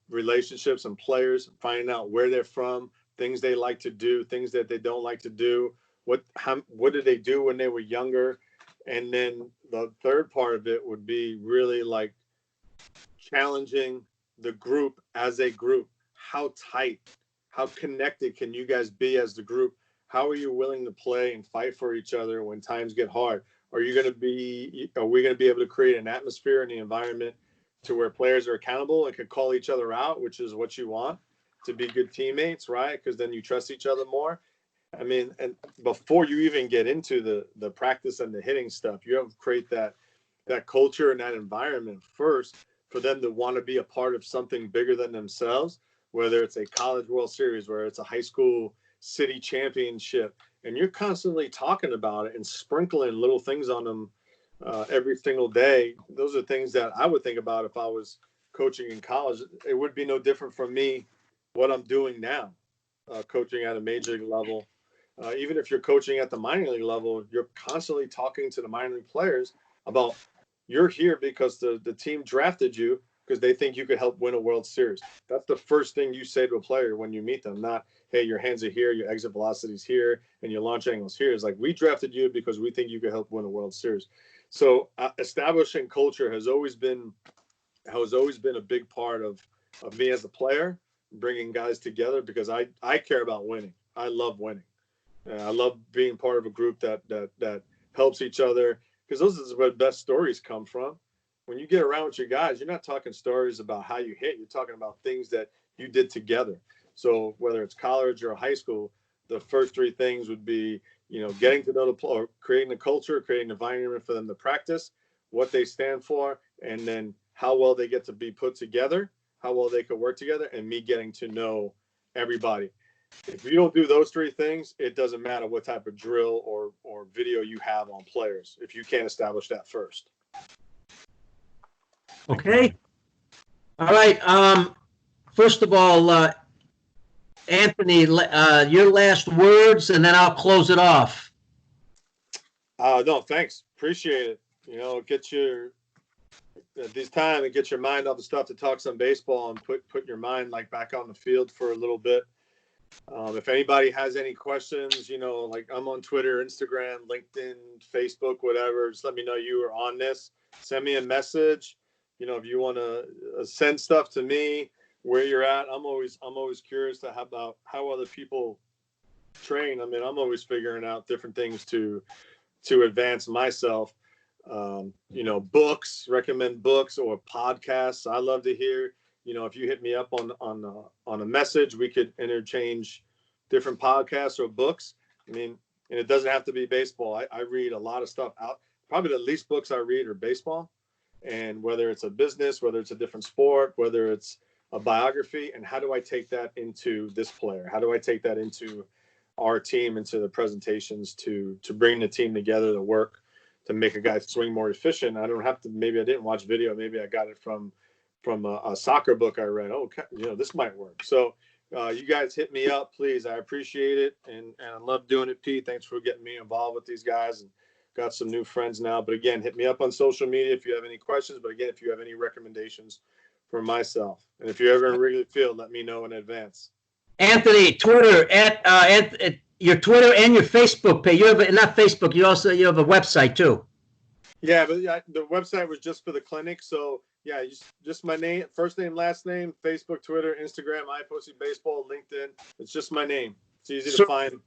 relationships and players, finding out where they're from, things they like to do, things that they don't like to do. What did they do when they were younger? And then the third part of it would be really like challenging the group as a group. How tight, how connected can you guys be as the group? How are you willing to play and fight for each other when times get hard? Are we going to be able to create an atmosphere in the environment to where players are accountable and can call each other out, which is what you want, to be good teammates, right? Because then you trust each other more. I mean, and before you even get into the practice and the hitting stuff, you have to create that culture and that environment first for them to want to be a part of something bigger than themselves, whether it's a college World Series, where it's a high school city championship, and you're constantly talking about it and sprinkling little things on them every single day. Those are things that I would think about if I was coaching in college. It would be no different from me, what I'm doing now, coaching at a major league level. Even if you're coaching at the minor league level, you're constantly talking to the minor league players about you're here because the team drafted you because they think you could help win a World Series. That's the first thing you say to a player when you meet them, not, hey, your hands are here, your exit velocity is here, and your launch angle is here. It's like, we drafted you because we think you could help win a World Series. So establishing culture has always been a big part of me as a player, bringing guys together because I care about winning. I love winning. I love being part of a group that helps each other, because those are where the best stories come from. When you get around with your guys, you're not talking stories about how you hit. You're talking about things that you did together. So whether it's college or high school, the first 3 things would be, getting to know the player, creating the culture, creating an environment for them to practice, what they stand for, and then how well they get to be put together, how well they could work together, and me getting to know everybody. If you don't do those three things, it doesn't matter what type of drill or video you have on players if you can't establish that first. Okay. All right. First of all, Anthony, your last words, and then I'll close it off. No, thanks. Appreciate it. You know, get your at this time and get your mind off the stuff to talk some baseball and put your mind like back on the field for a little bit. If anybody has any questions, you know, like I'm on Twitter, Instagram, LinkedIn, Facebook, whatever, just let me know you are on this. Send me a message. You know, if you want to send stuff to me, where you're at, I'm always curious about how other people train. I mean, I'm always figuring out different things to advance myself. You know, books, recommend books or podcasts. I love to hear. You know, if you hit me up on a message, we could interchange different podcasts or books. I mean, and it doesn't have to be baseball. I read a lot of stuff out. Probably the least books I read are baseball, and whether it's a business, whether it's a different sport, whether it's a biography, and how do I take that into this player? How do I take that into our team, into the presentations to bring the team together to work to make a guy swing more efficient? I don't have to. Maybe I didn't watch video. Maybe I got it from a soccer book I read. Oh, you know, this might work. So you guys hit me up, please. I appreciate it. And I love doing it, Pete. Thanks for getting me involved with these guys, and got some new friends now. But again, hit me up on social media if you have any questions. But again, if you have any recommendations for myself, and if you're ever in Wrigley Field, let me know in advance. Anthony, Twitter at your Twitter and your Facebook page. You have not Facebook. You have a website too. Yeah, but the website was just for the clinic. So yeah, just my name, first name, last name, Facebook, Twitter, Instagram, Iapoce Baseball, LinkedIn. It's just my name. It's easy to find.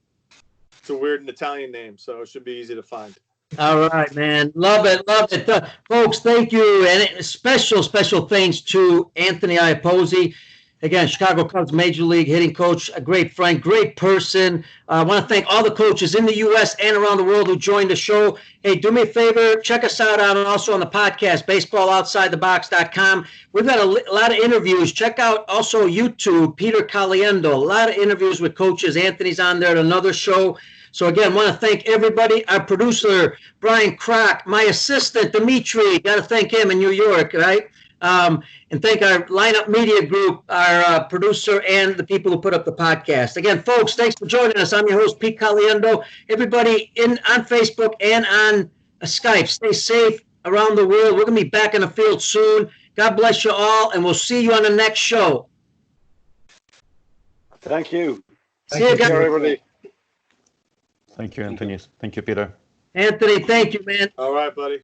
It's a weird Italian name, so it should be easy to find. All right, man. Love it. Folks, thank you. And special thanks to Anthony Iapoce. Again, Chicago Cubs Major League hitting coach, a great friend, great person. I want to thank all the coaches in the U.S. and around the world who joined the show. Hey, do me a favor, check us out also on the podcast, baseballoutsidethebox.com. We've got a lot of interviews. Check out also YouTube, Peter Caliendo. A lot of interviews with coaches. Anthony's on there at another show. So again, want to thank everybody. Our producer, Brian Kroc, my assistant, Dimitri. Got to thank him in New York, right? And thank our Lineup Media Group, our producer, and the people who put up the podcast. Again, folks, thanks for joining us. I'm your host, Pete Caliendo. Everybody on Facebook and on Skype, stay safe around the world. We're going to be back in the field soon. God bless you all, and we'll see you on the next show. Thank you. See you guys. Everybody. Thank you, Anthony. Thank you, Peter. Anthony, thank you, man. All right, buddy.